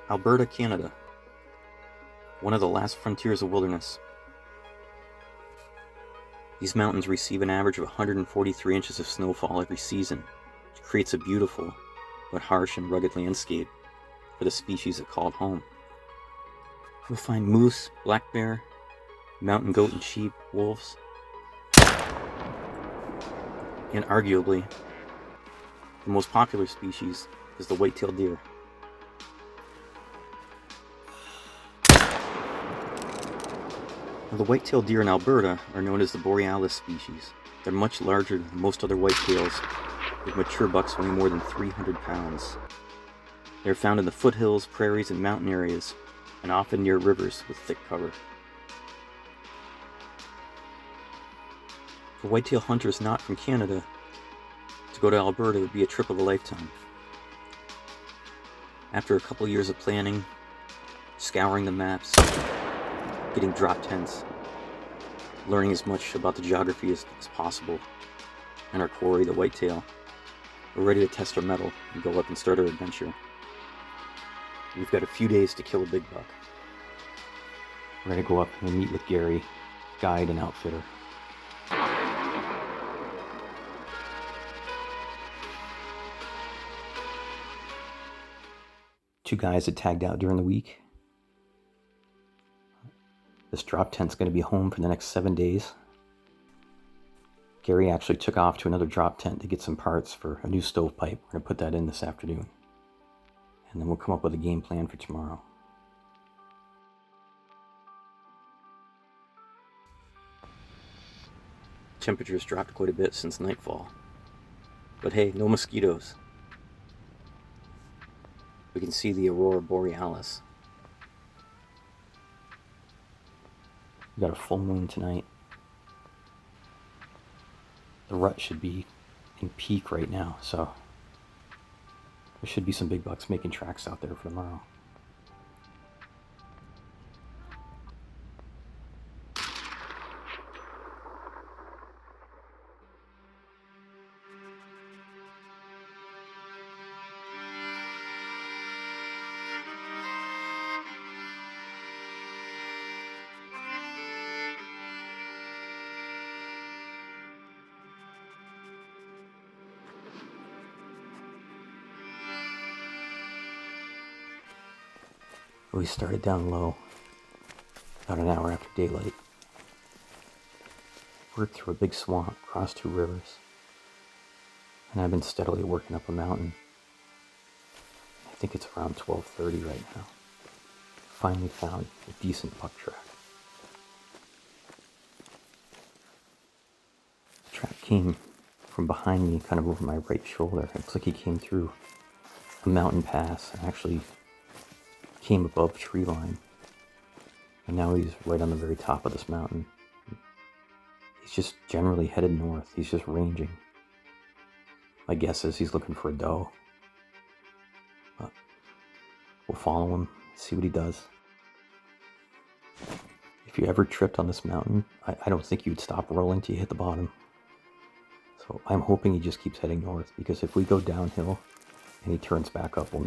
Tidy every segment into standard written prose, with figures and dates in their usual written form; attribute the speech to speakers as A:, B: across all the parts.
A: Alberta, Canada, one of the last frontiers of wilderness. These mountains receive an average of 143 inches of snowfall every season, which creates a beautiful but harsh and rugged landscape for the species that call it home. You'll find moose, black bear, mountain goat and sheep, wolves, and arguably the most popular species is the whitetail deer. Now, the whitetail deer in Alberta are known as the borealis species. They're much larger than most other whitetails, with mature bucks weighing more than 300 pounds. They're found in the foothills, prairies, and mountain areas, and often near rivers with thick cover. For whitetail hunters not from Canada, to go to Alberta would be a trip of a lifetime. After a couple years of planning, scouring the maps, getting drop tents, learning as much about the geography as possible, and our quarry, the whitetail, we're ready to test our mettle and go up and start our adventure. We've got a few days to kill a big buck. We're going to go up and meet with Gary, guide and outfitter. Two guys had tagged out during the week. This drop tent's going to be home for the next 7 days. Gary actually took off to another drop tent to get some parts for a new stovepipe. We're going to put that in this afternoon. And then we'll come up with a game plan for tomorrow. Temperatures dropped quite a bit since nightfall. But hey, no mosquitoes. We can see the aurora borealis. We got a full moon tonight. The rut should be in peak right now, so there should be some big bucks making tracks out there for tomorrow. We started down low, about an hour after daylight. Worked through a big swamp, crossed 2 rivers, and I've been steadily working up a mountain. I think it's around 12:30 right now. Finally found a decent buck track. The track came from behind me, kind of over my right shoulder. It looks like he came through a mountain pass and actually came above tree line, and now he's right on the very top of this mountain. He's just generally headed north. He's just ranging. My guess is he's looking for a doe, but we'll follow him, see what he does. If you ever tripped on this mountain, I don't think you'd stop rolling till you hit the bottom. So I'm hoping he just keeps heading north, because if we go downhill and he turns back up, I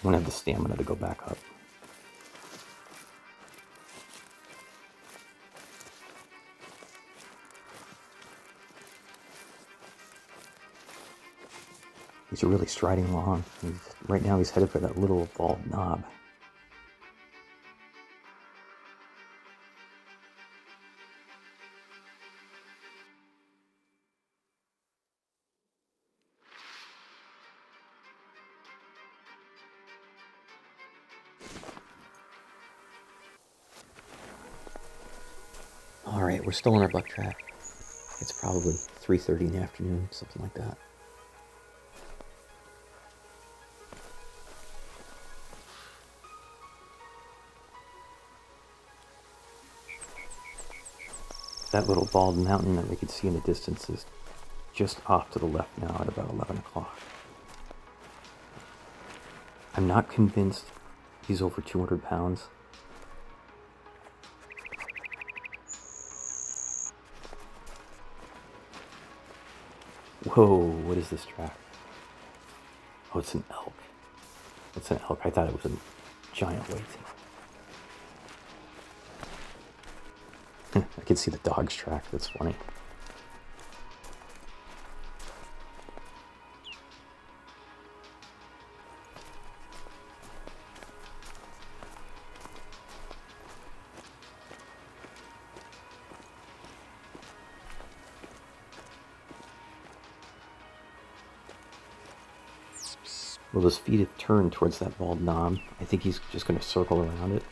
A: won't have the stamina to go back up. He's really striding along. Right now he's headed for that little bald knob. Alright, we're still on our buck track. It's probably 3:30 in the afternoon, something like that. That little bald mountain that we could see in the distance is just off to the left now at about 11 o'clock. I'm not convinced he's over 200 pounds. Whoa, what is this track? Oh, it's an elk. It's an elk. I thought it was a giant whitetail. I can see the dog's track. That's funny. Well, his feet have turned towards that bald knob. I think he's just going to circle around it.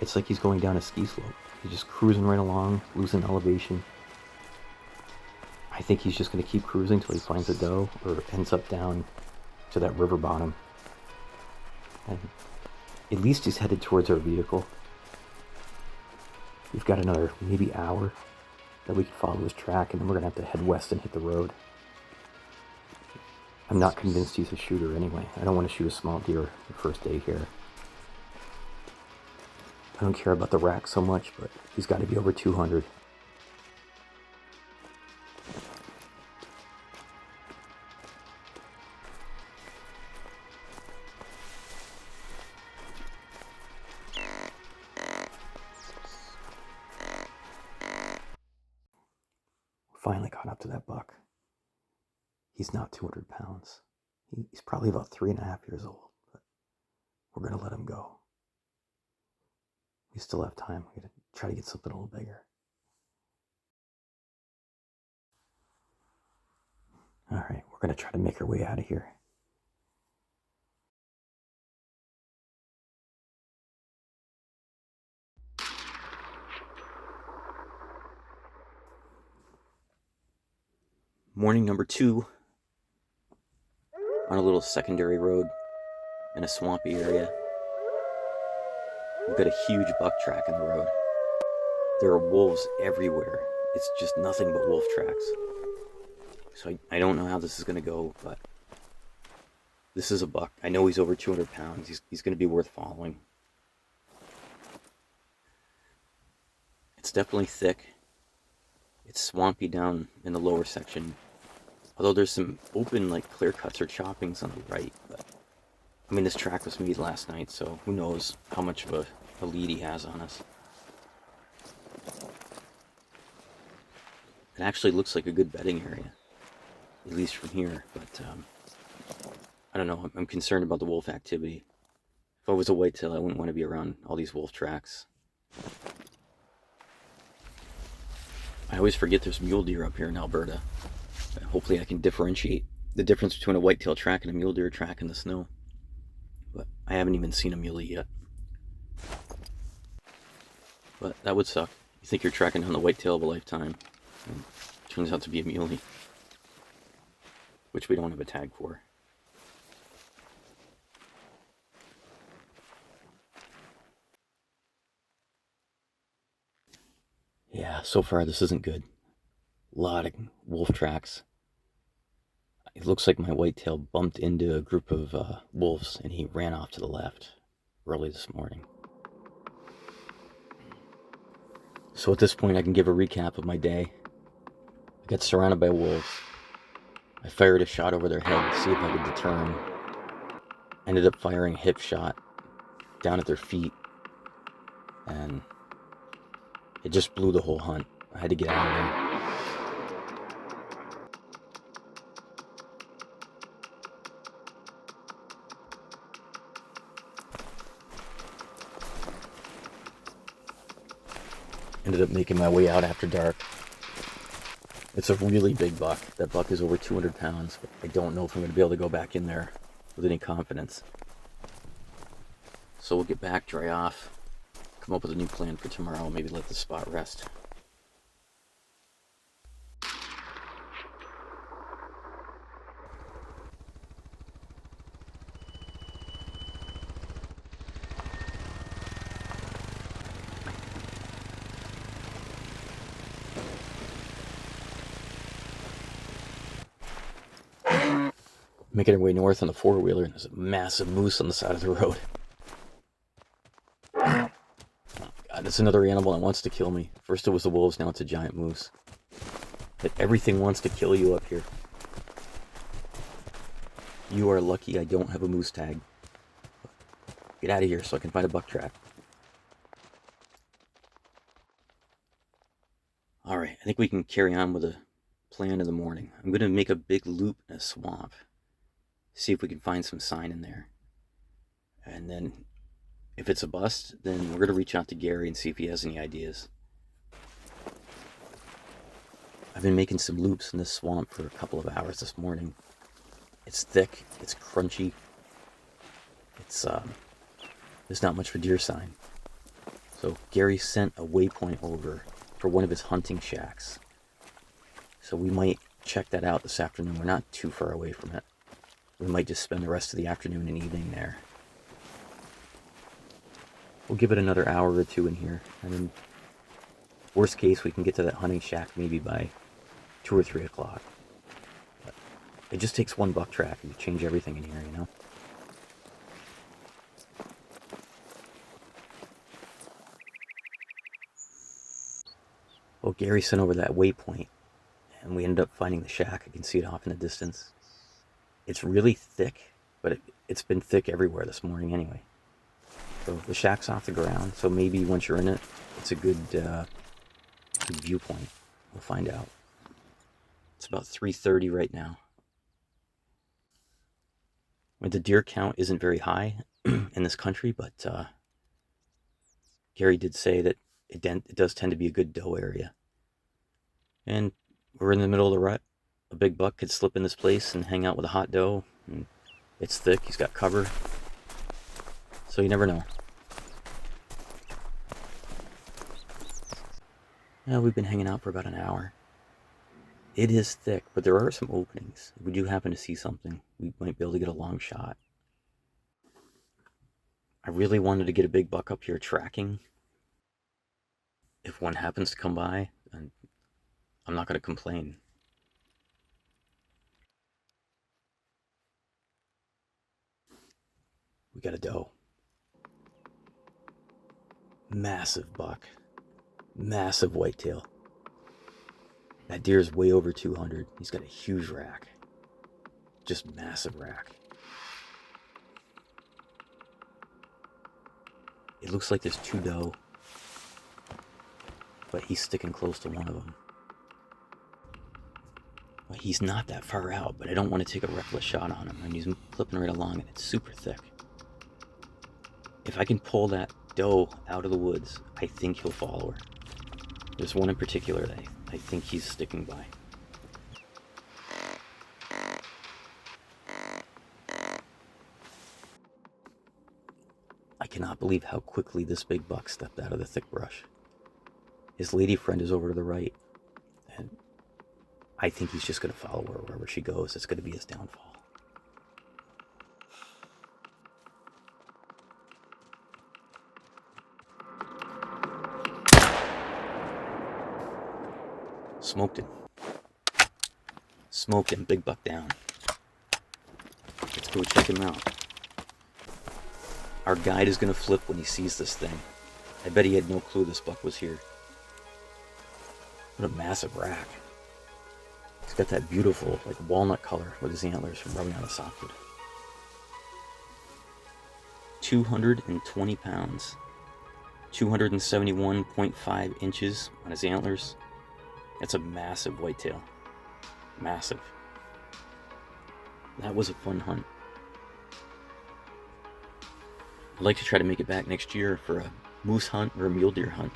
A: It's like he's going down a ski slope. He's just cruising right along, losing elevation. I think he's just going to keep cruising till he finds a doe or ends up down to that river bottom. And at least he's headed towards our vehicle. We've got another maybe hour that we can follow his track, and then we're going to have to head west and hit the road. I'm not convinced he's a shooter anyway. I don't want to shoot a small deer the first day here. I don't care about the rack so much, but he's got to be over 200. Finally caught up to that buck. He's not 200 pounds. He's probably about 3.5 years old, but we're going to let him go. We still have time. We're going to try to get something a little bigger. All right, we're going to try to make our way out of here. Morning number 2 on a little secondary road in a swampy area. We've got a huge buck track in the road. There are wolves everywhere. It's just nothing but wolf tracks. So I don't know how this is going to go, but this is a buck. I know he's over 200 pounds. He's going to be worth following. It's definitely thick. It's swampy down in the lower section. Although there's some open, like, clear cuts or choppings on the right. But, I mean, this track was made last night, so who knows how much of a lead he has on us. It actually looks like a good bedding area, at least from here. But, I don't know. I'm concerned about the wolf activity. If I was a whitetail, I wouldn't want to be around all these wolf tracks. I always forget there's mule deer up here in Alberta. Hopefully I can differentiate the difference between a whitetail track and a mule deer track in the snow. But I haven't even seen a muley yet. But that would suck. You think you're tracking down the whitetail of a lifetime, and it turns out to be a muley, which we don't have a tag for. Yeah, so far this isn't good. A lot of wolf tracks. It looks like my whitetail bumped into a group of wolves and he ran off to the left early this morning. So at this point I can give a recap of my day. I got surrounded by wolves. I fired a shot over their head to see if I could deter them. Ended up firing a hip shot down at their feet, and it just blew the whole hunt. I had to get out of there. Ended up making my way out after dark. It's a really big buck. That buck is over 200 pounds, but I don't know if I'm going to be able to go back in there with any confidence. So we'll get back, dry off, come up with a new plan for tomorrow, maybe let the spot rest. Making our way north on the four-wheeler, and there's a massive moose on the side of the road. Oh God, it's another animal that wants to kill me. First it was the wolves, now it's a giant moose. But everything wants to kill you up here. You are lucky I don't have a moose tag. get out of here so I can find a buck track. Alright, I think we can carry on with a plan in the morning. I'm going to make a big loop in a swamp. See if we can find some sign in there. And then, if it's a bust, then we're going to reach out to Gary and see if he has any ideas. I've been making some loops in this swamp for a couple of hours this morning. It's thick, it's crunchy. There's not much for deer sign. So Gary sent a waypoint over for one of his hunting shacks. So we might check that out this afternoon. We're not too far away from it. We might just spend the rest of the afternoon and evening there. We'll give it another hour or two in here. And then, worst case, we can get to that hunting shack maybe by 2 or 3 o'clock. But it just takes one buck track and you change everything in here, you know? Well, Gary sent over that waypoint, and we ended up finding the shack. I can see it off in the distance. It's really thick, but it's been thick everywhere this morning anyway. So the shack's off the ground, so maybe once you're in it, it's a good viewpoint. We'll find out. It's about 3:30 right now. The deer count isn't very high in this country, but Gary did say that it does tend to be a good doe area. And we're in the middle of the rut. A big buck could slip in this place and hang out with a hot doe. And it's thick, he's got cover. So you never know. We've been hanging out for about an hour. It is thick, but there are some openings. If we do happen to see something, we might be able to get a long shot. I really wanted to get a big buck up here tracking. If one happens to come by, I'm not going to complain. We got a doe. Massive buck. Massive whitetail. That deer's way over 200. He's got a huge rack. Just massive rack. It looks like there's 2 doe, but he's sticking close to one of them. Well, he's not that far out, but I don't want to take a reckless shot on him. And he's clipping right along, and it's super thick. If I can pull that doe out of the woods, I think he'll follow her. There's one in particular that I think he's sticking by. I cannot believe how quickly this big buck stepped out of the thick brush. His lady friend is over to the right, and I think he's just going to follow her wherever she goes. It's going to be his downfall. Smoked him. Smoked him. Big buck down. Let's go check him out. Our guide is going to flip when he sees this thing. I bet he had no clue this buck was here. What a massive rack. He's got that beautiful, like, walnut color with his antlers from rubbing on the softwood. 220 pounds. 271.5 inches on his antlers. That's a massive whitetail. Massive. That was a fun hunt. I'd like to try to make it back next year for a moose hunt or a mule deer hunt.